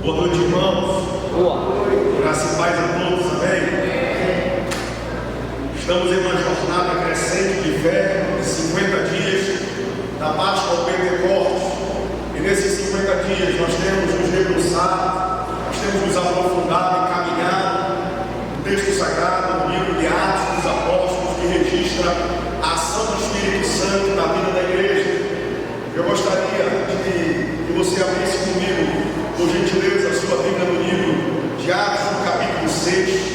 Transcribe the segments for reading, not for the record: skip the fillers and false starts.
Boa noite, irmãos. Boa. Graça e paz a todos, amém? Estamos em uma jornada crescente de fé, de 50 dias, da Páscoa ao Pentecostes. E nesses 50 dias nós temos nos debruçado, nós temos nos aprofundado e caminhado no texto sagrado, no livro de Atos dos Apóstolos, que registra a ação do Espírito Santo na vida da igreja. Eu gostaria que você abrisse comigo, por gentileza, a sua Bíblia no livro de Atos, no capítulo 6.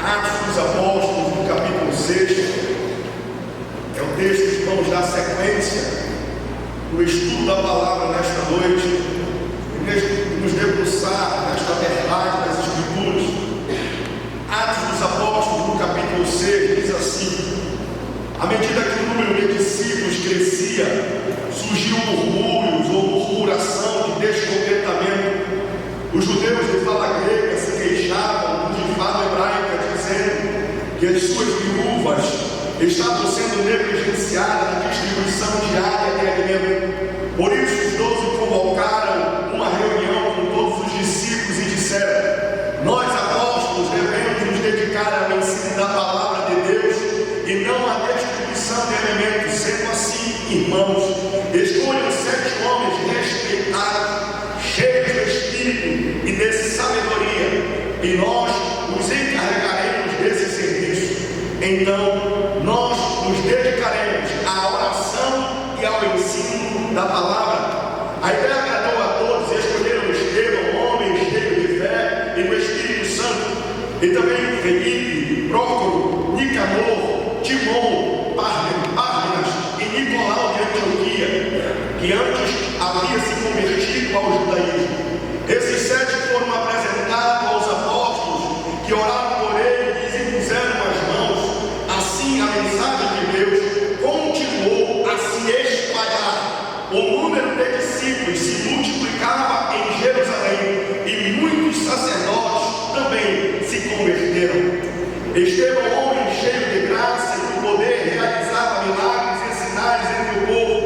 Atos dos Apóstolos, no capítulo 6. É o texto que vamos dar sequência no estudo da palavra nesta noite, e nos debruçar nesta verdade das Escrituras. Atos dos Apóstolos, no capítulo 6, diz assim: à medida que o número de discípulos crescia, surgiam murmúrios ou murmuração de descontentamento. Os judeus de fala grega se queixavam dos de fala hebraica, dizendo que as suas viúvas estavam sendo negligenciadas na distribuição diária de alimento. Por isso os 12 convocaram uma reunião com todos os discípulos e disseram: nós apóstolos devemos nos dedicar ao ensino da palavra de Deus e não à distribuição de alimentos. Sendo assim, irmãos, escolham 7 homens respeitados, cheios do Espírito e de sabedoria, e nós nos encarregaremos desse serviço. Então nós nos dedicaremos à oração e ao ensino da palavra. A ideia agradou a todos e escolheram Estevão, homem cheio de fé e do Espírito Santo, e também Felipe, Prócoro, Nicanor, Timon, Pármenas e Nicolau de Antioquia, que antes havia se convertido ao judaísmo. Esses 7 foram apresentados aos apóstolos, que oraram por eles e impuseram as mãos. Assim a mensagem de Deus continuou a se espalhar. O número de discípulos se multiplicava em Jerusalém e muitos sacerdotes também se converteram. Estevão, homem cheio de graça e do poder, realizava milagres e sinais entre o povo.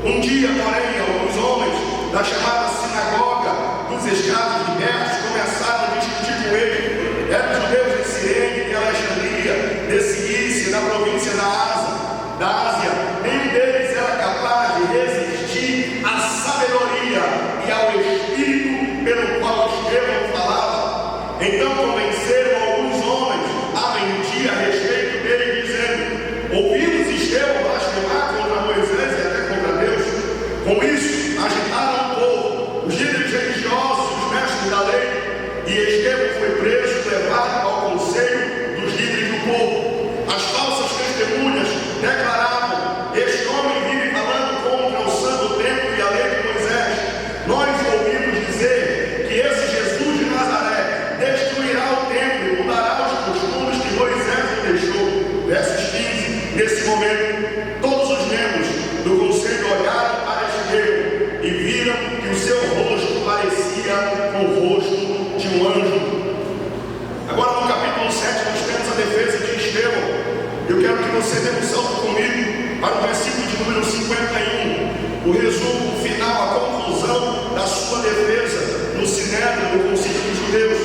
Um dia, porém, alguns homens da chamada sinagoga dos escravos libertos começaram a discutir com ele. Eram judeus de Cirene, de Alexandria, de Cilícia, da província da Ásia. Nenhum deles era capaz de resistir à sabedoria e ao espírito pelo qual Estevão falava. Então convenceram alguns homens a mentir a respeito dele, dizendo: ouvimos Estevão blasfemar contra Moisés e até contra Deus. Com isso, agitaram o povo, os líderes religiosos, os mestres da lei, e Estevão foi preso e levado ao conselho dos líderes do povo. As falsas testemunhas declaravam: este homem vive falando contra o santo templo e a lei de Moisés. Nós ouvimos dizer que esse Jesus de Nazaré destruirá o templo e mudará os costumes que Moisés deixou. Versos 15. Nesse momento, todos os membros do conselho olharam para Estevão e viram que o seu rosto parecia com o rosto de um anjo. Agora no capítulo 7 nós temos a defesa de Estevão. Eu quero que você dê um salto comigo para o versículo de número 51, o resumo final, a conclusão da sua defesa no Sinédrio, no Concílio dos Judeus.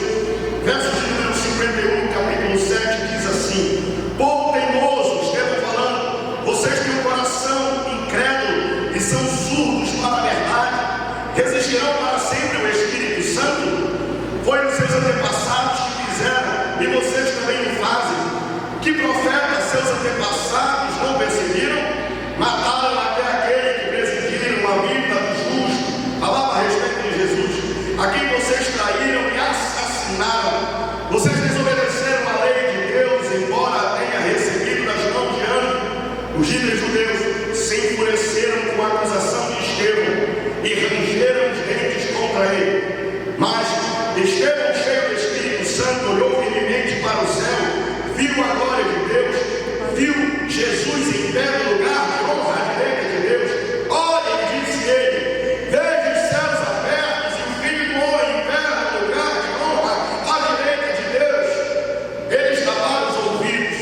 Verso de número 51, capítulo 7, diz assim: povo teimoso, Estevão falando, vocês têm um coração incrédulo e são surdos para a verdade. Resistirão para sempre ao Espírito Santo? Foi os seus antepassados que fizeram, e vocês também o fazem. Que profetas seus antepassados não perseguiram? Mataram até aquele que presidiram a vida do justo. Falava a respeito de Jesus, a quem vocês traíram e assassinaram. Vocês desobedeceram a lei de Deus, embora tenha recebido das mãos de anjos. Os líderes judeus se enfureceram com a acusação de Estevão e rangeram os dentes contra ele. Mas Estevão, cheio do Espírito Santo, olhou firmemente para o céu, viu a glória de Deus, viu Jesus em pé no lugar de honra à direita de Deus. Olha, disse ele, veja os céus abertos e o Filho do Homem em pé no lugar de honra à direita de Deus. Eles taparam os ouvidos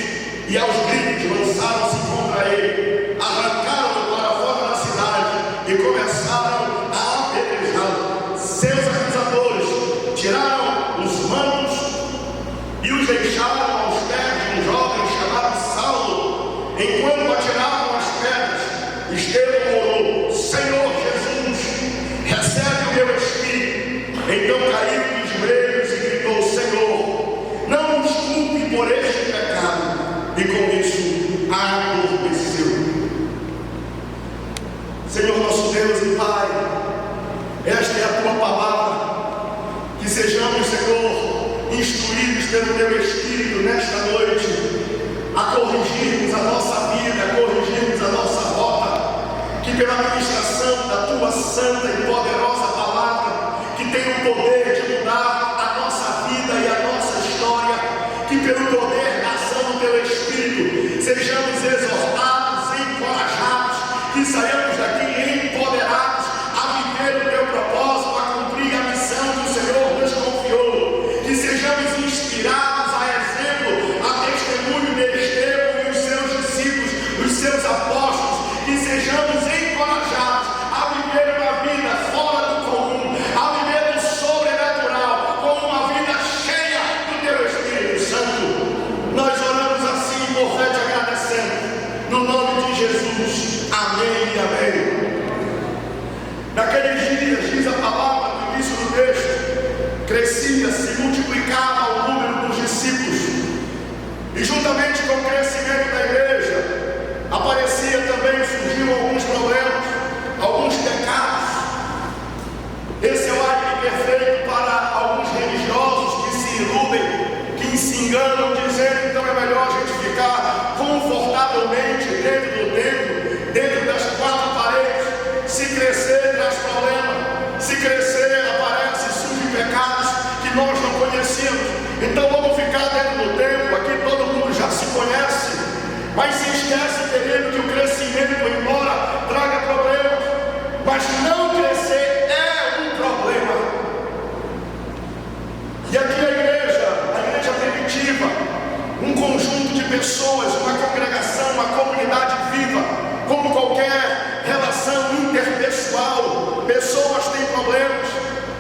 e aos gritos lançaram-se contra ele, arrancaram-no para fora da cidade e começaram a apedrejá-lo. Seus acusadores Estevão orou: Senhor Jesus, recebe o meu espírito. Então caiu dos joelhos e gritou: Senhor, não nos culpe por este pecado. E com isso adormeceu. Senhor nosso Deus e Pai, esta é a tua palavra. Que sejamos, Senhor, instruídos pelo teu Espírito nesta noite, a corrigirmos a nossa vida, a corrigirmos a nossa rota. Que pela ministração da tua santa e poderosa palavra, que tem o poder de mudar a nossa vida e a nossa história, que pelo poder da ação do teu Espírito sejamos exortados, encorajados, que saiamos daqui empoderados a viver o teu propósito, a cumprir a missão que o Senhor nos confiou. Que sejamos inspirados a exemplo, a testemunho de Estevão e os seus discípulos, os seus apóstolos. Que sejamos encorajados a viver uma vida fora do comum, a viver do sobrenatural, com uma vida cheia do teu Espírito Santo. Nós oramos assim, por fé te agradecendo, no nome de Jesus. Amém e amém. Naqueles dias, diz a palavra no início do texto, crescia, se multiplicava o número dos discípulos, e juntamente com o crescimento da igreja, aparecia também, surgiam alguns problemas, alguns pecados. Esse é o álibi perfeito para alguns religiosos que se iludem, que se enganam, dizendo: então é melhor a gente ficar confortavelmente dentro do templo, dentro das quatro paredes. Se crescer, traz problema. Se crescer, aparece, surgem pecados que nós não conhecíamos. Então vamos ficar dentro do templo. Aqui todo mundo já se conhece, mas se esquece, querido, que o crescimento, embora traga problemas, mas não crescer é um problema. E aqui a igreja primitiva, um conjunto de pessoas, uma congregação, uma comunidade viva, como qualquer relação interpessoal, pessoas têm problemas.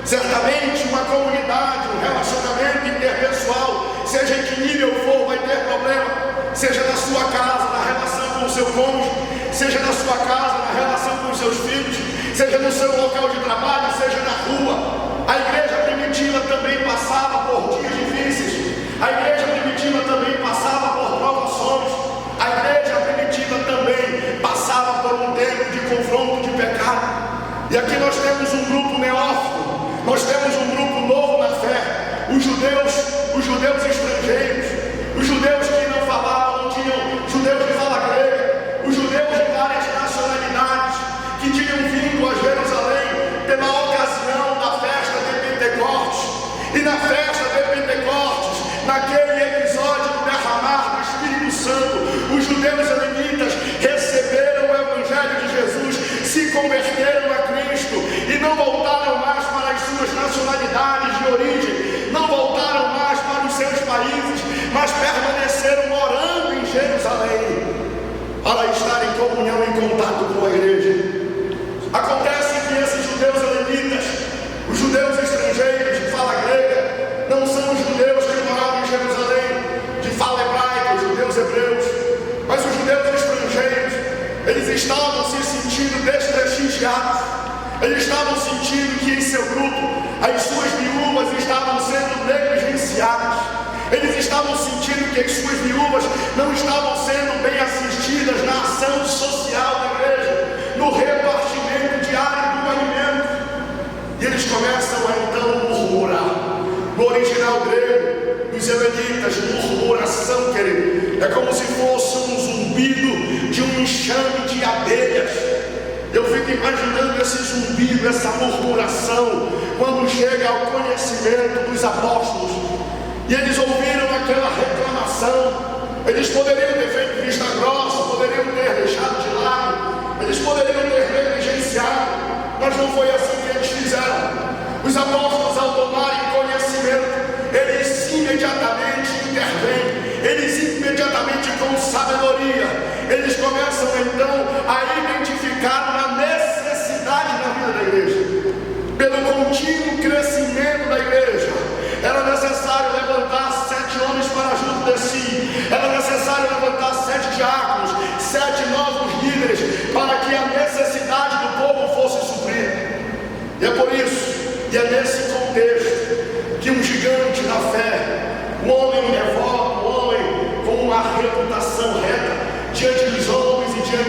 Certamente uma comunidade, um relacionamento interpessoal, seja em que nível for, vai ter problema. Seja na sua casa, na relação com o seu cônjuge, seja na sua casa, na relação com os seus filhos, seja no seu local de trabalho, seja na rua. A igreja primitiva também passava por dias difíceis. A igreja primitiva também passava por provações. A igreja primitiva também passava por um tempo de confronto, de pecado. E aqui nós temos um grupo neófito, nós temos um grupo novo na fé. Os judeus estrangeiros, os judeus que não falavam, não tinham, judeus de fala grega, os judeus de várias nacionalidades, que tinham vindo a Jerusalém pela ocasião da festa de Pentecostes. E na festa de Pentecostes, naquele episódio do derramar do Espírito Santo, os judeus helenitas receberam o Evangelho de Jesus, se converteram a Cristo e não voltaram mais para as suas nacionalidades de origem, não voltaram mais para os seus países, mas permaneceram morando em Jerusalém para estar em comunhão, em contato com a igreja. Acontece que esses judeus helenitas, os judeus estrangeiros de fala grega, não são os judeus que moravam em Jerusalém de fala hebraica, os judeus hebreus, mas os judeus estrangeiros. Eles estavam se sentindo desprestigiados, eles estavam sentindo que em seu grupo as suas viúvas estavam sendo negligenciadas, eles estavam sentindo que as suas viúvas não estavam sendo bem assistidas na ação social da igreja, no repartimento diário do alimento. E eles começam a então murmurar. No original grego, os helenitas, murmuração, querido, é como se fosse um zumbido de um enxame de abelhas. Eu fico imaginando esse zumbido, essa murmuração, quando chega ao conhecimento dos apóstolos. E eles ouviram aquela reclamação. Eles poderiam ter feito vista grossa, poderiam ter deixado de lado, eles poderiam ter negligenciado, mas não foi assim que eles fizeram. Os apóstolos, ao tomarem conhecimento, eles imediatamente intervêm, eles imediatamente, com sabedoria, eles começam então a identificar uma necessidade na vida da igreja. Pelo contínuo crescimento da igreja, era necessário levantar 7 homens para junto de si, era necessário levantar 7 diáconos, 7 novos líderes, para que a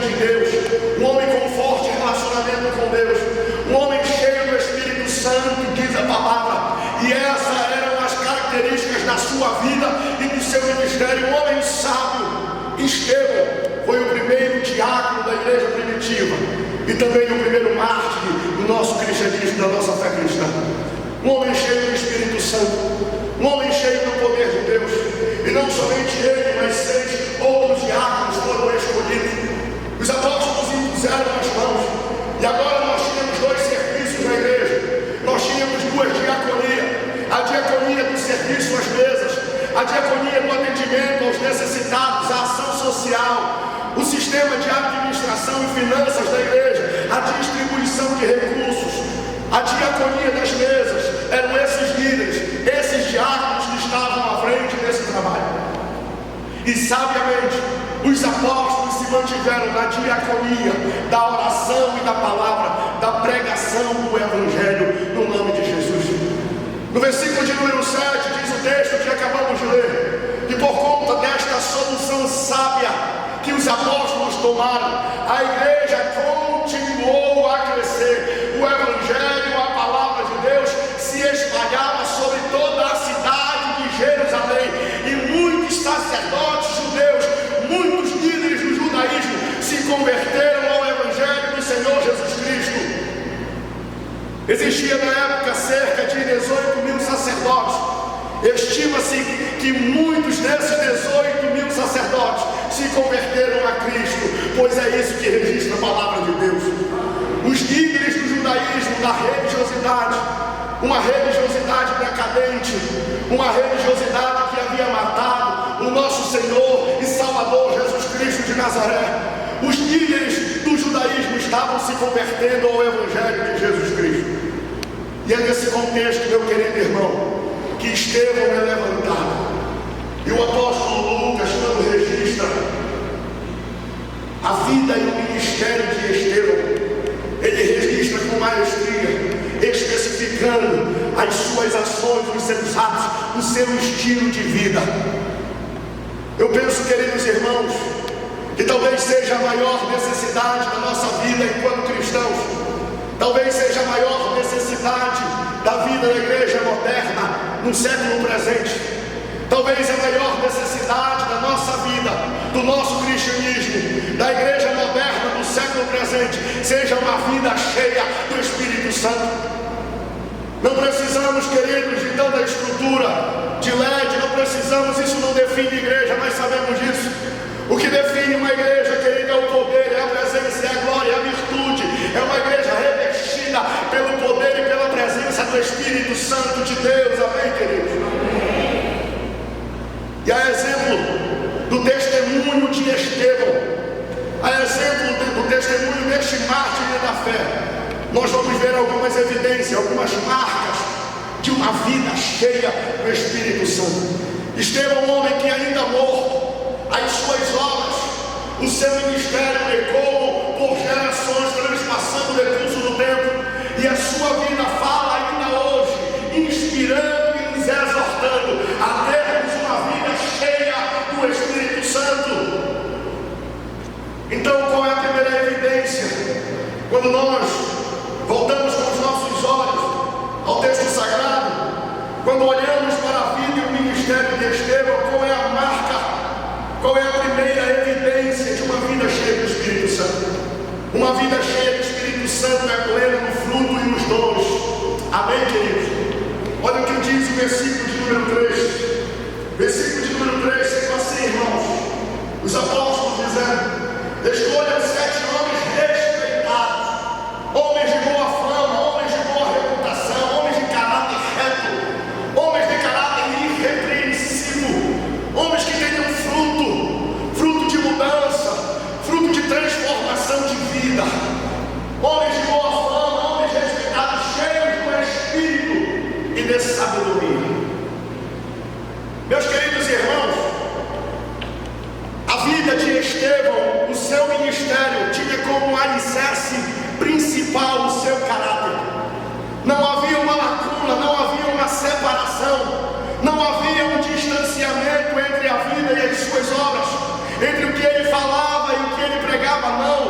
de Deus, um homem com forte relacionamento com Deus, um homem cheio do Espírito Santo, diz a palavra, e essas eram as características da sua vida e do seu ministério. Um homem sábio. Estevão foi o primeiro diácono da igreja primitiva e também o primeiro mártir do nosso cristianismo, da nossa fé cristã. Um homem cheio do Espírito Santo, um homem cheio do poder de Deus, e não somente ele, mas 6 outros diáconos foram escolhidos. Os apóstolos impuseram as mãos, e agora nós tínhamos 2 serviços na igreja. Nós tínhamos 2 diaconias: a diaconia do serviço às mesas, a diaconia do atendimento aos necessitados, a ação social, o sistema de administração e finanças da igreja, a distribuição de recursos, a diaconia das mesas. Eram esses líderes, esses diáconos que estavam à frente desse trabalho. E sabiamente os apóstolos se mantiveram na diaconia da oração e da palavra, da pregação do evangelho no nome de Jesus. No versículo de número 7 diz o texto que acabamos de ler, que por conta desta solução sábia que os apóstolos tomaram, a igreja continuou a crescer. O evangelho, a palavra de Deus, se espalhava sobre toda a cidade de Jerusalém, e muitos sacerdotes judeus, muitos líderes do judaísmo se converteram ao evangelho do Senhor Jesus Cristo. Existia na época cerca de 18.000 sacerdotes. Estima-se que muitos desses 18.000 sacerdotes se converteram a Cristo, pois é isso que registra a palavra de Deus. Os líderes do judaísmo, da religiosidade, uma religiosidade decadente, uma religiosidade que havia matado o nosso Senhor e Salvador Jesus Cristo de Nazaré. Os líderes do judaísmo estavam se convertendo ao evangelho de Jesus Cristo. E é nesse contexto, meu querido irmão, que Estevão é levantado. E o apóstolo Lucas, quando registra a vida e o ministério de Estevão, ele registra com maestria, especificando as suas ações, os seus atos, o seu estilo de vida. Eu penso, queridos irmãos, que talvez seja a maior necessidade da nossa vida enquanto cristãos, talvez seja a maior necessidade da vida da igreja moderna no século presente, talvez a maior necessidade da nossa vida, do nosso cristianismo, da igreja moderna do século presente, seja uma vida cheia do Espírito Santo. Não precisamos, queridos, de tanta estrutura de LED, não precisamos, isso não define igreja, nós sabemos disso. O que define uma igreja, querida, é o poder, é a presença, é a glória, é a virtude. É uma igreja revestida pelo poder e pela presença do Espírito Santo de Deus. Amém, queridos? E a exemplo do testemunho de Estevão, a exemplo do testemunho deste mártir da fé, nós vamos ver algumas evidências, algumas marcas de uma vida cheia do Espírito Santo. Estevão, um homem que ainda morto, as suas obras, o seu ministério ecoou por gerações, transpassando o decurso do tempo, e a sua vida fala ainda hoje, inspirando e nos exortando a termos uma vida cheia do Espírito Santo. Então, qual é a primeira evidência? Quando nós voltamos com os nossos olhos ao texto sagrado, quando olhamos para a vida e o ministério de Estevão, qual é a marca? Qual é a primeira evidência de uma vida cheia do Espírito Santo? Uma vida cheia do Espírito Santo é plena no fruto e nos dons. Amém, queridos? Olha o que diz o versículo de número 3. Versículo de número 3, sendo assim, irmãos, os apóstolos dizendo: escolham 7 homens respeitados, homens de boa fama, homens de boa reputação, homens de caráter reto, homens de caráter irrepreensível, homens que tenham fruto de mudança, fruto de transformação de vida, homens de boa fama, homens respeitados, cheios do Espírito e de sabedoria. Meus queridos irmãos, a vida de Estevão, o seu ministério, tinha como alicerce principal o seu caráter. Não havia uma lacuna, não havia uma separação, não havia um distanciamento entre a vida e as suas obras, entre o que ele falava e o que ele pregava, não.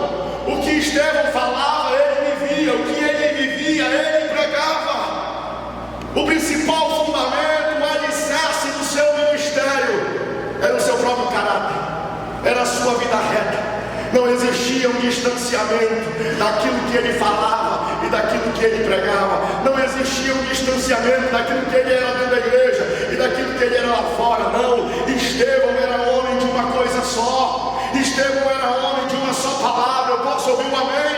sua vida reta. Não existia um distanciamento daquilo que ele falava e daquilo que ele pregava. Não existia um distanciamento daquilo que ele era dentro da igreja e daquilo que ele era lá fora. Não, Estevão era homem de uma coisa só. Estevão era homem de uma só palavra. Eu posso ouvir um amém?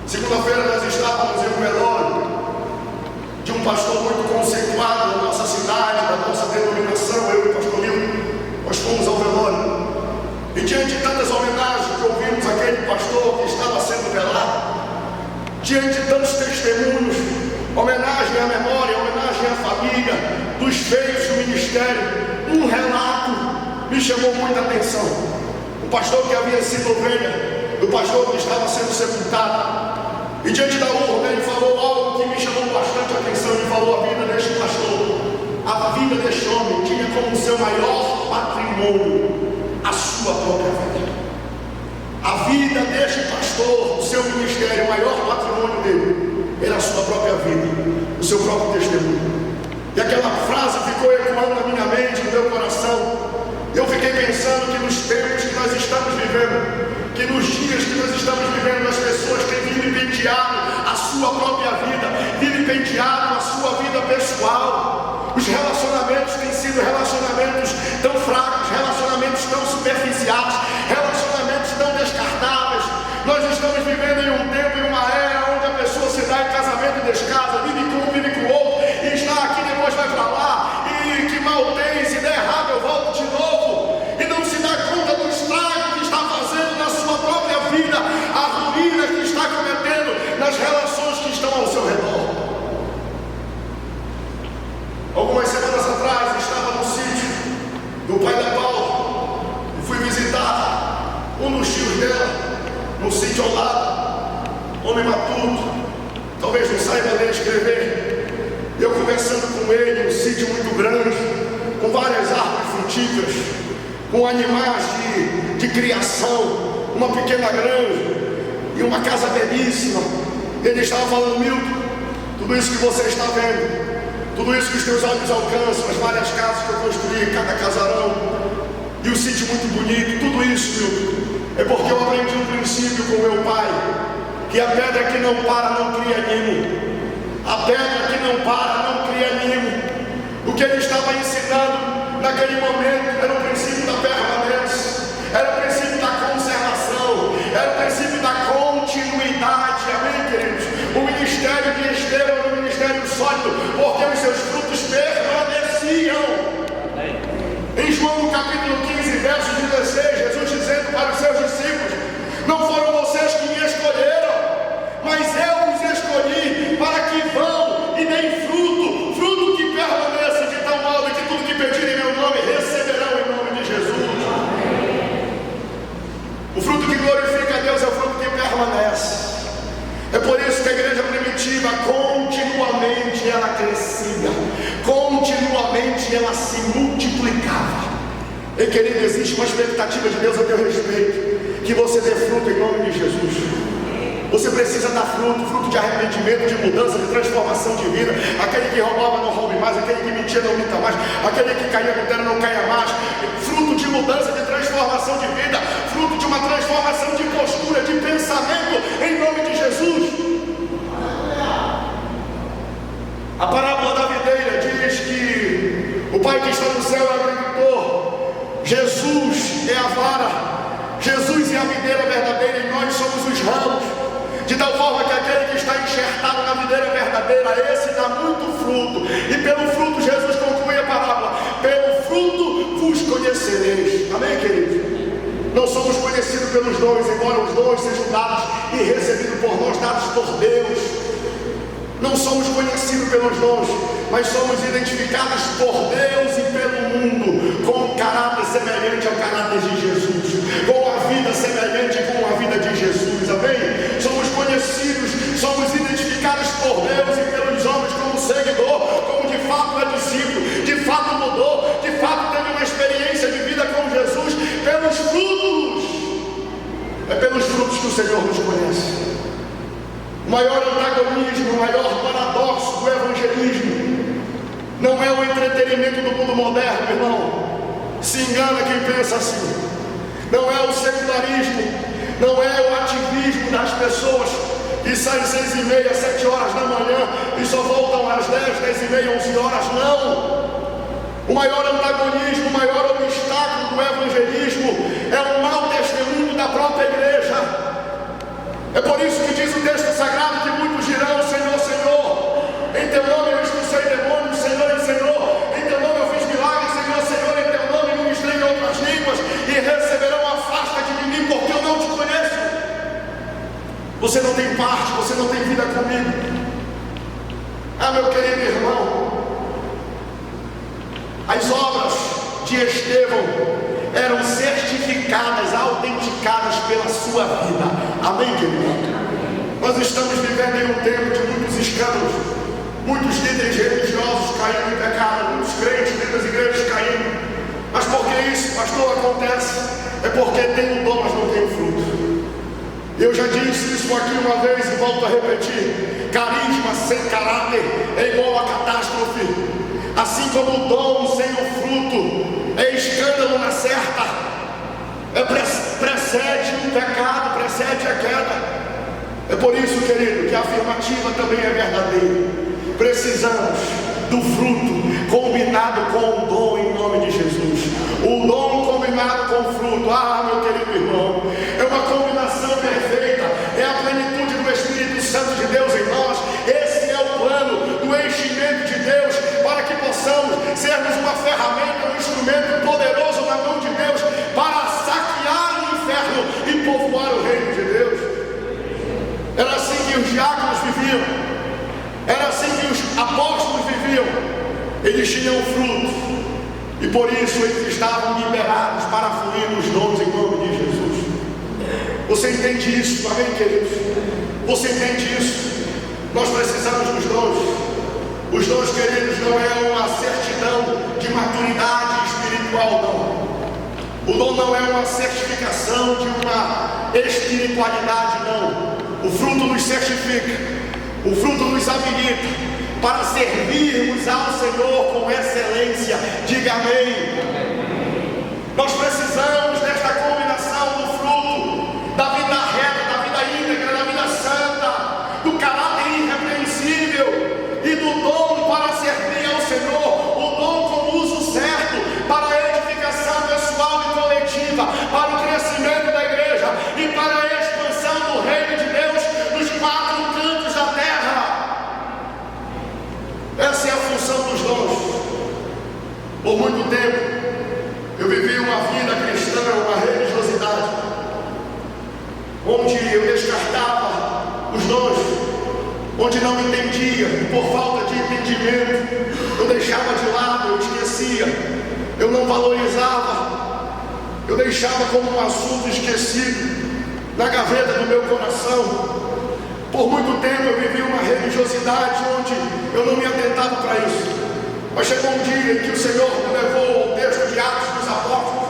Segunda-feira nós estávamos em um velório de um pastor muito conceituado da nossa cidade, da nossa denominação. Eu e o pastor Nilton, nós fomos ao velório, e diante de tantas homenagens que ouvimos aquele pastor que estava sendo velado, diante de tantos testemunhos, homenagem à memória, homenagem à família, dos feitos do ministério, um relato me chamou muita atenção. O pastor que havia sido ovelha, o pastor que estava sendo sepultado, e diante da urna ele falou algo que me chamou bastante atenção. Ele falou: a vida deste pastor, a vida deste homem tinha como seu maior patrimônio a sua própria vida. A vida deste pastor, o seu ministério, o maior patrimônio dele era a sua própria vida, o seu próprio testemunho. E aquela frase ficou ecoando na minha mente, no meu coração. Eu fiquei pensando que nos tempos que nós estamos vivendo, que nos dias que nós estamos vivendo, as pessoas têm vilipendiado a sua própria vida, vilipendiado a sua vida pessoal. Os relacionamentos têm sido relacionamentos tão fracos, relacionamentos tão superficiais, relacionamentos tão descartáveis. Nós estamos vivendo em um tempo, em uma era onde a pessoa se dá em casamento e descasa, vive com um, vive com o outro, e está aqui, depois vai para lá, e que mal tem, se der errado eu volto de novo, e não se dá conta do estrago que está fazendo na sua própria vida, a ruína que está cometendo nas relações que estão ao seu redor. Algumas semanas atrás estava no sítio do pai da Paula e fui visitar um dos tios dela, no sítio ao lado, homem matuto, talvez não saiba ler e escrever. Eu conversando com ele, um sítio muito grande, com várias árvores frutíferas, com animais de criação, uma pequena granja e uma casa belíssima. Ele estava falando: Milton, tudo isso que você está vendo, tudo isso que os teus olhos alcançam, as várias casas que eu construí, cada casarão, e o sítio muito bonito, tudo isso, Milton, é porque eu aprendi um princípio com meu pai, que a pedra que não para não cria ninho. A pedra que não para não cria ninho. O que ele estava ensinando naquele momento era o princípio da permanência, era o princípio da conservação, era o princípio da continuidade. Amém, queridos? O ministério de Estevão era um ministério sólido, porque os seus frutos permaneciam. Em João no capítulo 15, verso 16, Jesus dizendo para os seus discípulos: não foram vocês que me escolheram, mas eu os escolhi para que vão e deem fruto, fruto que permaneça, de tal modo que tudo que pedirem em meu nome receberão em nome de Jesus. O fruto que glorifica a Deus é o fruto que permanece. É por isso que a igreja primitiva continuamente ela crescia, continuamente ela se multiplicava. E querido, existe uma expectativa de Deus a teu respeito, que você dê fruto em nome de Jesus. Você precisa dar fruto, fruto de arrependimento, de mudança, de transformação de vida. Aquele que roubava não roube mais, aquele que mentia não minta mais, aquele que caía no terra não caia mais. Fruto de mudança, de transformação de vida, fruto de uma transformação de postura, de pensamento, em nome de Jesus. A parábola da videira diz que o Pai que está no céu é o agricultor, Jesus é a vara, Jesus é a videira verdadeira e nós somos os ramos. De tal forma que aquele que está enxertado na videira verdadeira, esse dá muito fruto. E pelo fruto, Jesus conclui a parábola: pelo fruto vos conhecereis. Amém, queridos? Não somos conhecidos pelos dons, embora os dons sejam dados e recebidos por nós, dados por Deus. Não somos conhecidos pelos dons, mas somos identificados por Deus e pelo mundo com um caráter semelhante ao caráter de Jesus, com a vida semelhante com a vida de Jesus. Amém? Somos conhecidos, somos identificados por Deus e pelos homens como seguidor, como de fato é discípulo, de fato mudou, de fato teve uma experiência de vida com Jesus, pelos frutos. É pelos frutos que o Senhor nos conhece. O maior antagonismo, o maior paradoxo do evangelismo não é o entretenimento do mundo moderno, irmão. Se engana quem pensa assim. Não é o secularismo, não é o ativismo das pessoas que saem 6h30, 7 horas da manhã e só voltam às 10, 10h30, 11 horas. Não. O maior antagonismo, o maior obstáculo do evangelismo é o mau testemunho da própria igreja. É por isso que diz o texto sagrado que muitos dirão: Senhor, Senhor, em teu nome eu expulsei demônios, Senhor, Senhor, em teu nome eu fiz milagres, Senhor, Senhor, em teu nome ministrei em outras línguas, e receberão afasta-te de mim, porque eu não te conheço. Você não tem parte, você não tem vida comigo. Ah, meu querido irmão, as obras de Estevão eram certificadas, autenticadas pela sua vida. Amém, querido? Nós estamos vivendo em um tempo de muitos escândalos, muitos líderes religiosos caindo em pecado, muitos crentes dentro das igrejas caindo. Mas por que isso, pastor, acontece? É porque tem um dom, mas não tem um fruto. Eu já disse isso aqui uma vez e volto a repetir: carisma sem caráter é igual a catástrofe. Assim como o dom sem o fruto é escândalo na certa, precede o pecado, precede a queda. É por isso, querido, que a afirmativa também é verdadeira. Precisamos do fruto combinado com o dom em nome de Jesus. O dom combinado com o fruto, meu querido irmão, é uma combinação perfeita, é a plenitude do Espírito Santo de Deus em nós. Esse é o plano do enchimento de Deus, para que possamos sermos uma ferramenta, um instrumento poderoso na mão de Deus, para saquear o inferno e povoar o reino de Deus. Era assim que os diáconos viviam, era assim que os apóstolos viviam. Eles tinham fruto, e por isso eles estavam liberados para fluir nos dons em nome de Jesus. Você entende isso, amém, queridos? Você entende isso? Nós precisamos dos dons. Os dons, queridos, não é uma certidão de maturidade espiritual, não. O dom não é uma certificação de uma espiritualidade, não. O fruto nos certifica, o fruto nos habilita para servirmos ao Senhor com excelência. Diga amém. Nós precisamos desta combinação do fruto, da vida reta, da vida íntegra, da vida santa, do caráter irrepreensível e do dom para servir ao Senhor. O dom com uso certo para a edificação pessoal e coletiva, para o crescimento da igreja e para a expansão do reino de Deus nos 4 cantos da terra. Essa é a função dos dons. Por muito tempo eu vivi uma vida cristã, uma religiosidade, onde eu descartava os dons, onde não entendia, e por falta de entendimento eu deixava de lado, eu esquecia, eu não valorizava, eu deixava como um assunto esquecido na gaveta do meu coração. Por muito tempo eu vivi uma religiosidade onde eu não me atentava para isso. Mas chegou um dia em que o Senhor me levou ao texto de Atos dos Apóstolos,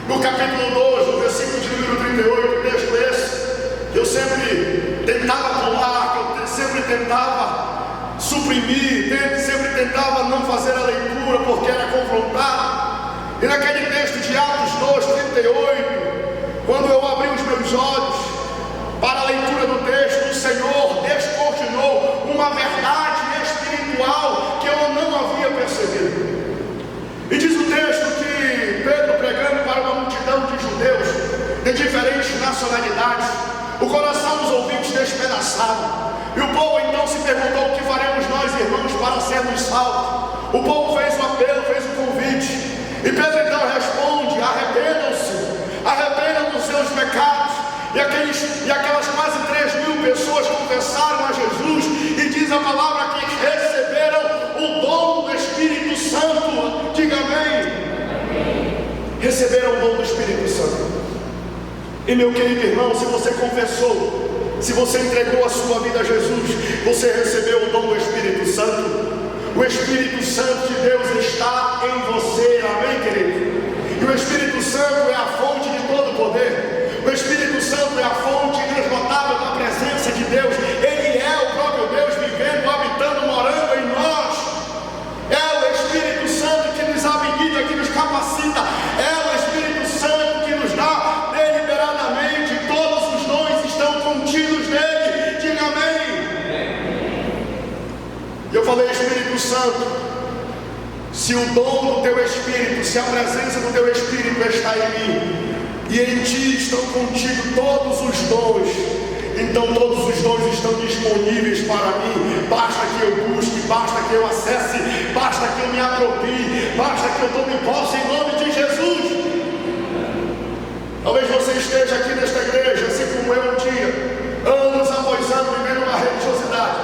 no capítulo 2, no versículo de número 38, texto esse, eu sempre tentava pular, eu sempre tentava suprimir, sempre tentava não fazer a leitura porque era confrontado. E naquele texto de Atos 2, 38, quando eu abri os meus olhos para a leitura do texto, o Senhor descortinou uma verdade espiritual que eu não havia percebido. E diz o texto que Pedro, pregando para uma multidão de judeus de diferentes nacionalidades, o coração dos ouvintes despedaçado, e o povo então se perguntou: o que faremos nós, irmãos, para sermos salvos? O povo fez o apelo, fez o convite, e Pedro então responde: arrependam dos seus pecados. E aquelas quase 3.000 pessoas confessaram a Jesus, e diz a palavra que receberam o dom do Espírito Santo. Diga amém. Receberam o dom do Espírito Santo. E meu querido irmão, se você confessou, se você entregou a sua vida a Jesus, você recebeu o dom do Espírito Santo. O Espírito Santo de Deus está em você, amém, querido? E o Espírito Santo é a fonte de todo poder. O Espírito Santo é a fonte inesgotável da presença de Deus. Ele é o próprio Deus vivendo, habitando, morando em nós. É o Espírito Santo que nos habilita, que nos capacita Santo, se o dom do teu Espírito, se a presença do teu Espírito está em mim, e em ti estão contigo todos os dons, então todos os dons estão disponíveis para mim. Basta que eu busque, basta que eu acesse, basta que eu me aproprie, basta que eu tome posse em nome de Jesus. Talvez você esteja aqui nesta igreja, assim como eu um dia, anos após anos, vivendo uma religiosidade,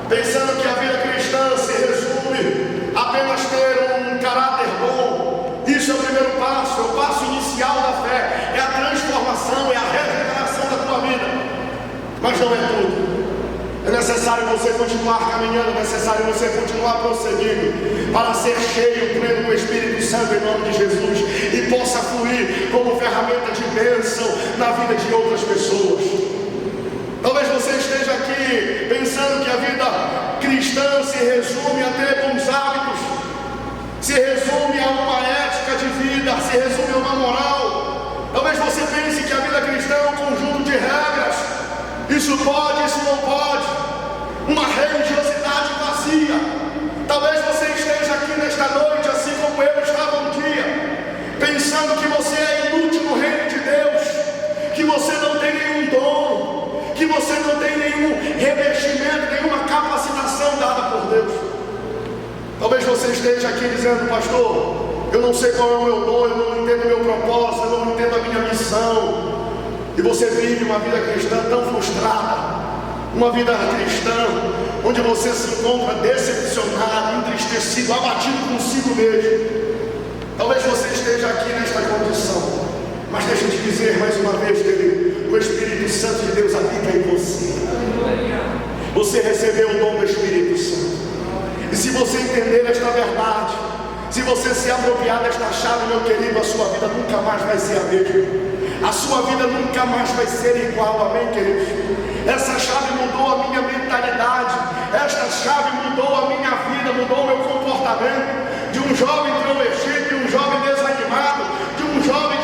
pensando que a vida cristã se resume a apenas ter um caráter bom. Isso é o primeiro passo, é o passo inicial da fé, é a transformação, é a regeneração da tua vida. Mas não é tudo. É necessário você continuar caminhando, é necessário você continuar prosseguindo para ser cheio, pleno do Espírito Santo em nome de Jesus e possa fluir como ferramenta de bênção na vida de outras pessoas. Talvez você esteja aqui pensando que a vida cristã se resume a ter bons hábitos, se resume a uma ética de vida, se resume a uma moral. Talvez você pense que a vida cristã é um conjunto de regras. Isso pode, isso não pode. Uma religiosidade vazia. Talvez você esteja aqui nesta noite, assim como eu estava um dia, pensando que você é inútil no reino de Deus, que você não tem nenhum dom, que você não tem nenhum revestimento, nenhuma capacitação dada por Deus. Talvez você esteja aqui dizendo: pastor, eu não sei qual é o meu dom, eu não entendo o meu propósito, eu não entendo a minha missão. E você vive uma vida cristã tão frustrada, uma vida cristã onde você se encontra decepcionado, entristecido, abatido consigo mesmo. Talvez você esteja aqui nesta condição, mas deixa eu te dizer mais uma vez, querido, o Espírito Santo de Deus habita em você. Você recebeu o dom do Espírito Santo. E se você entender esta verdade, se você se apropriar desta chave, meu querido, a sua vida nunca mais vai ser a mesma. A sua vida nunca mais vai ser igual, amém, queridos? Essa chave mudou a minha mentalidade, esta chave mudou a minha vida, mudou o meu comportamento, de um jovem introvertido, de um jovem desanimado, de um jovem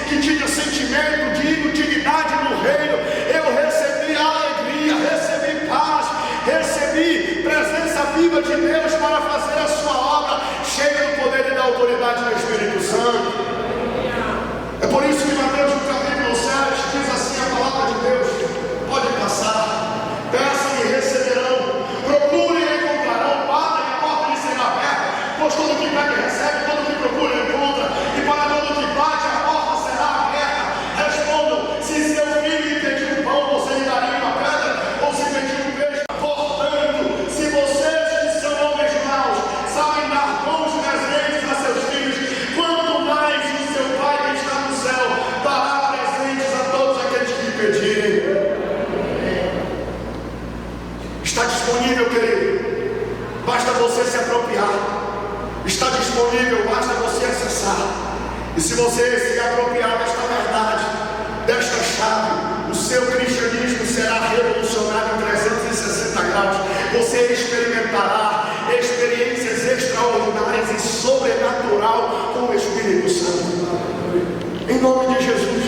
que tinha sentimento de inutilidade no reino. Eu recebi alegria, recebi paz, recebi presença viva de Deus para fazer a sua obra, cheia do poder e da autoridade do Espírito Santo. É por isso que Mateus no capítulo 7 diz assim a palavra de Deus: pode passar, peçam e receberão, procurem e encontrarão, batem e a porta lhe será aberta, pois todo que pede recebe, todo que procura encontra, e para todo que bate a porta será aberta. Respondam: se seu filho lhe pedir um pão, você lhe daria uma pedra, ou se pedir um peixe? Portanto, se vocês que são homens maus sabem dar bons presentes a seus filhos, quanto mais o seu Pai que está no céu dará presentes a todos aqueles que lhe pedirem. Está disponível, querido, basta você se apropriar. Está disponível, basta você acessar. E se você se apropriar desta verdade, desta chave, o seu cristianismo será revolucionário em 360 graus. Você experimentará experiências extraordinárias e sobrenatural com o Espírito Santo. Em nome de Jesus,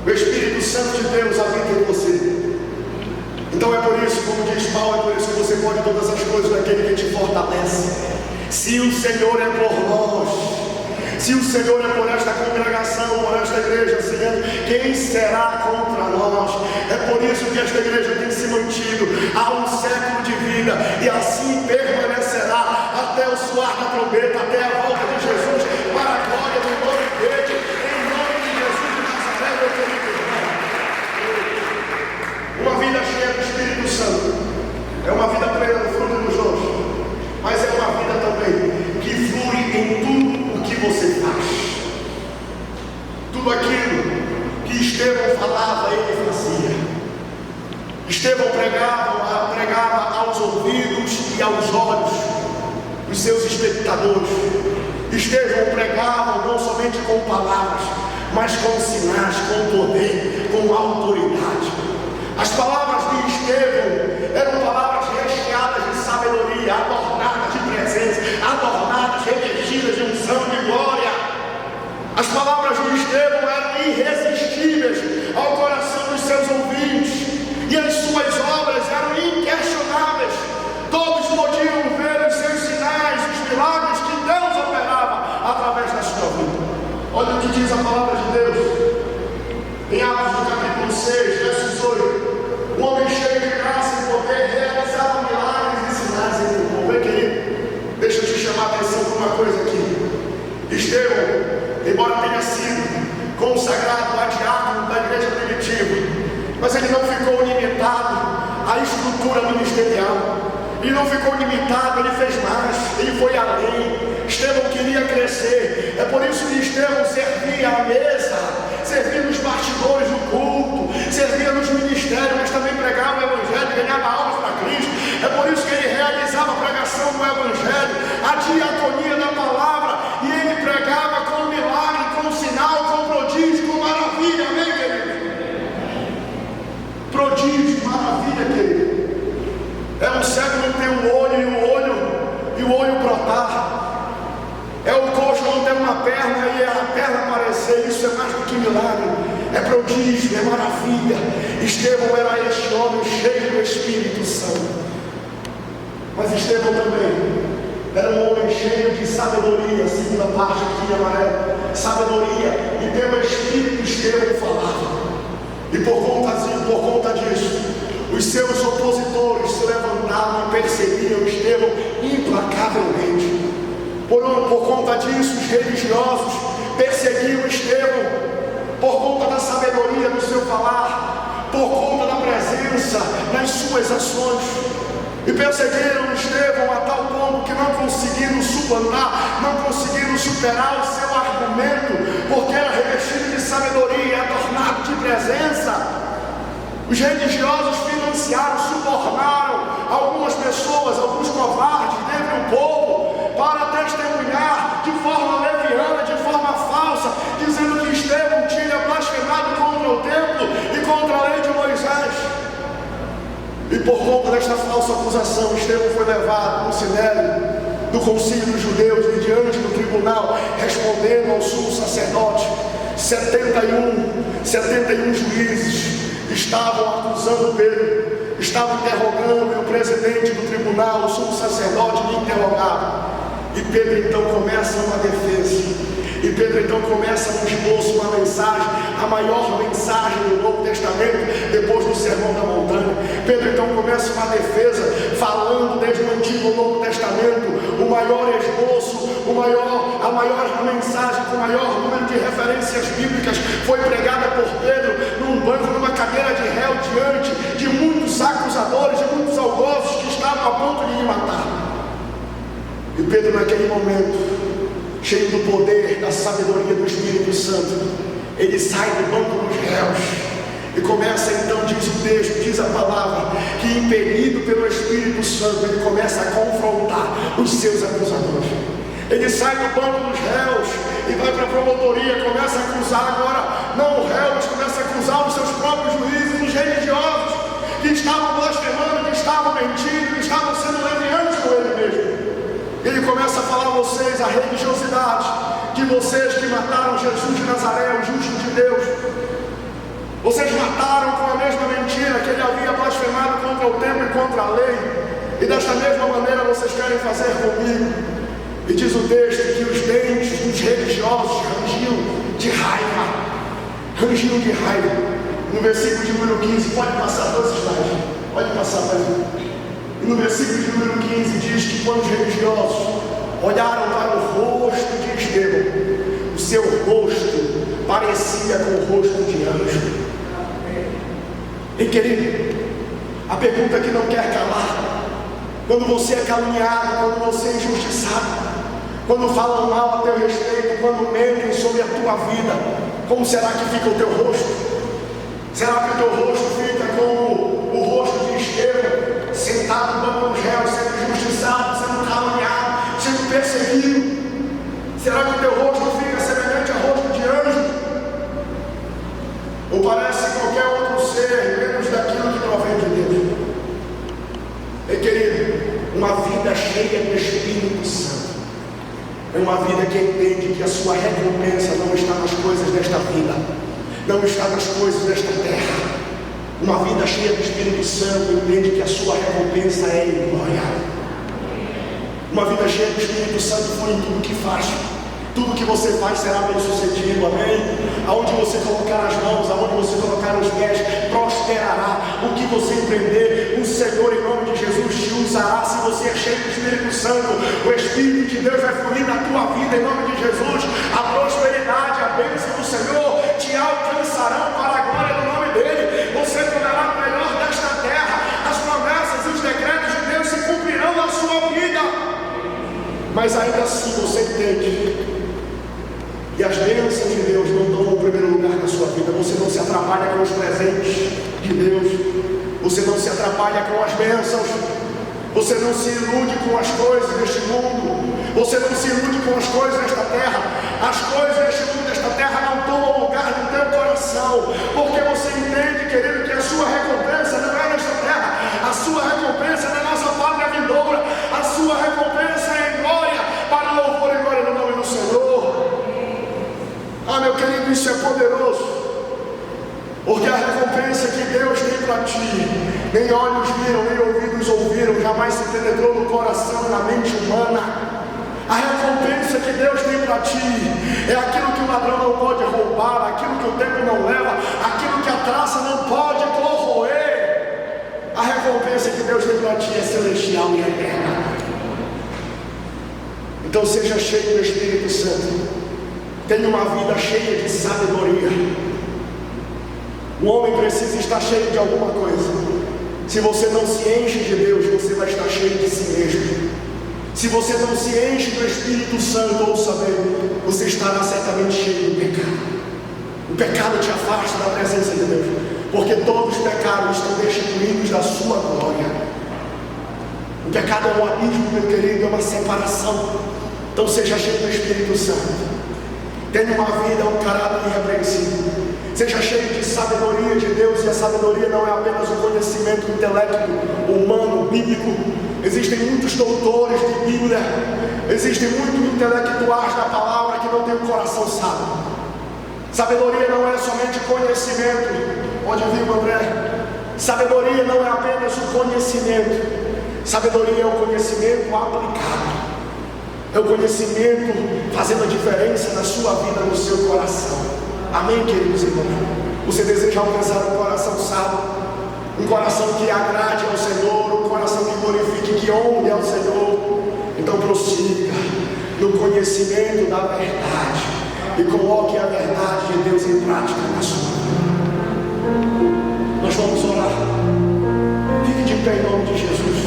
o Espírito Santo de Deus habita em você. Então é por isso, como diz Paulo, é por isso que você pode todas as coisas daquele que te fortalece. Se o Senhor é por nós, se o Senhor é por esta congregação, por esta igreja, Senhor, quem será contra nós? É por isso que esta igreja tem se mantido há um século de vida, e assim permanecerá até o soar da trombeta, até a volta de Jesus, para a glória do nome dele, em nome de Jesus de Nazaré, meu querido irmão. Uma vida cheia do Espírito Santo é uma vida plena do fruto dos dons, mas é uma vida também que flui em tudo o que você faz. Tudo aquilo que Estevão falava, ele fazia. Estevão pregava aos ouvidos e aos olhos dos seus espectadores. Estevão pregava não somente com palavras, mas com sinais, com poder, com autoridade. As palavras de Estevão eram palavras recheadas de sabedoria, adornadas de presença, adornadas, revestidas de unção, de glória. As palavras de Estevão eram irresistíveis ao coração dos seus ouvintes, e as suas obras eram inquestionáveis. Todos podiam ver os consagrado a diácono da igreja primitiva. Mas ele não ficou limitado à estrutura ministerial. Ele não ficou limitado, ele fez mais, ele foi além. Estevão queria crescer. É por isso que Estevão servia à mesa, servia nos bastidores do culto, servia nos ministérios, mas também pregava o evangelho, ganhava almas para Cristo. É por isso que ele realizava a pregação do evangelho, a diaconia da palavra, e ele pregava com milagre, com sinal, com prodígio, com maravilha. Amém, querido? Prodígio, maravilha, querido. É um cego não ter um olho e o olho brotar. É o coxo não ter uma perna e a perna aparecer. Isso é mais do que milagre. É prodígio, é maravilha. Estevão era este homem cheio do Espírito Santo. Mas Estevão também era um homem cheio de sabedoria. A segunda parte aqui amarela. Sabedoria. E pelo Espírito Estevão falava. E por conta disso, os seus opositores se levantavam e perseguiam Estevão implacavelmente. Por conta disso, os religiosos perseguiam Estevão por conta da sabedoria do seu falar, por conta da presença nas suas ações. E perseguiram Estevão a tal ponto que não conseguiram suplantar, não conseguiram superar o seu argumento, porque era revestido de sabedoria, adornado de presença. Os religiosos financiaram, subornaram algumas pessoas, alguns covardes dentre o povo, para testemunhar de forma leviana, de forma falsa, dizendo que Estevão tinha blasfemado contra o templo e contra a lei de Moisés. E por conta desta falsa acusação, Estevão foi levado no sinédrio do concílio dos judeus e diante do tribunal, respondendo ao sumo sacerdote. 71 juízes estavam acusando Pedro, estavam interrogando, e o presidente do tribunal, o sumo sacerdote, lhe interrogava. E Pedro então começa uma defesa. E Pedro então começa um esboço, uma mensagem, a maior mensagem do Novo Testamento, depois do Sermão da Montanha. Pedro então começa uma defesa, falando desde o Antigo ao Novo Testamento, o maior esboço, a maior mensagem, com o maior número de referências bíblicas, foi pregada por Pedro num banco, numa cadeira de réu, diante de muitos acusadores, de muitos algozes que estavam a ponto de lhe matar. E Pedro, naquele momento, cheio do poder, da sabedoria do Espírito Santo, ele sai do banco dos réus e começa então, diz o texto, diz a palavra, que impelido pelo Espírito Santo, ele começa a confrontar os seus acusadores. Ele sai do banco dos réus e vai para a promotoria, começa a acusar agora, não o réu, mas começa a acusar os seus próprios juízes, os religiosos, que estavam blasfemando, que estavam mentindo, que estavam sendo levianos com ele mesmo. Ele começa a falar a vocês a religiosidade de vocês que mataram Jesus de Nazaré, o justo de Deus. Vocês mataram com a mesma mentira que ele havia blasfemado contra o templo e contra a lei. E desta mesma maneira vocês querem fazer comigo. E diz o texto que os dentes dos religiosos rangiam de raiva. Rangiam de raiva. No versículo de número 15, pode passar todos os slides. Pode passar mais um. E no versículo de número 15 diz que quando os religiosos olharam para o rosto de Estevão, o seu rosto parecia com o rosto de anjo. E querido, a pergunta que não quer calar: quando você é caluniado, quando você é injustiçado, quando falam mal a teu respeito, quando mentem sobre a tua vida, como será que fica o teu rosto? Será que o teu rosto fica como o rosto de Estevão, sentado no banco dos réus, sendo injustiçado, sendo caluniado, sendo perseguido? Será que o teu rosto fica semelhante ao rosto de anjo? Ou parece qualquer outro ser, menos daquilo que provém de Deus? Ei, querido, uma vida cheia do Espírito Santo é uma vida que entende que a sua recompensa não está nas coisas desta vida, não está nas coisas desta terra. Uma vida cheia do Espírito Santo entende que a sua recompensa é em glória. Uma vida cheia do Espírito Santo flui em tudo que faz. Tudo que você faz será bem sucedido, amém? Aonde você colocar as mãos, aonde você colocar os pés, prosperará. O que você empreender, o Senhor, em nome de Jesus, te usará. Se você é cheio do Espírito Santo, o Espírito de Deus vai fluir na tua vida, em nome de Jesus. A prosperidade, a bênção do Senhor te alcançarão para a glória do nome dEle. Você comerá o melhor desta terra. As promessas e os decretos de Deus se cumprirão na sua vida. Mas ainda assim você entende. E as bênçãos de Deus não tomam o primeiro lugar na sua vida. Você não se atrapalha com os presentes de Deus. Você não se atrapalha com as bênçãos. Você não se ilude com as coisas deste mundo. Você não se ilude com as coisas desta terra. As coisas deste mundo, desta terra, não tomam lugar no teu coração. Porque você entende, querido, que a sua recompensa não é nesta terra. A sua recompensa é na nossa pátria vindoura. A sua recompensa é em glória, para louvor e glória no nome do Senhor. Ah, meu querido, isso é poderoso. Porque a recompensa que Deus tem para ti, nem olhos viram, nem ouvidos ouviram, jamais se penetrou no coração e na mente humana. A recompensa que Deus tem para ti é aquilo que o ladrão não pode roubar, aquilo que o tempo não leva, aquilo que a traça não pode corroer. A recompensa que Deus tem para ti é celestial e eterna. Então seja cheio do Espírito Santo. Tenha uma vida cheia de sabedoria. O homem precisa estar cheio de alguma coisa. Se você não se enche de Deus, você vai estar cheio de si mesmo. Se você não se enche do Espírito Santo, ouça bem, você estará certamente cheio do pecado. O pecado te afasta da presença de Deus, porque todos os pecados estão destituídos da sua glória. O pecado é um abismo, meu querido, é uma separação. Então seja cheio do Espírito Santo. Tenha uma vida, um caráter irrepreensível. Seja cheio de sabedoria de Deus. E a sabedoria não é apenas o conhecimento intelecto humano, bíblico. Existem muitos doutores de Bíblia, existem muitos intelectuais da palavra que não têm um coração sábio. Sabedoria não é somente conhecimento. Onde viu, André? Sabedoria não é apenas o conhecimento. Sabedoria é o conhecimento aplicado. É o conhecimento fazendo a diferença na sua vida, no seu coração. Amém, queridos irmãos? Você deseja alcançar um coração sábio, um coração que agrade ao Senhor, um coração que glorifique, que honre ao Senhor. Então prossiga no conhecimento da verdade e coloque a verdade de Deus em prática na sua vida. Nós vamos orar. Fique de pé em nome de Jesus.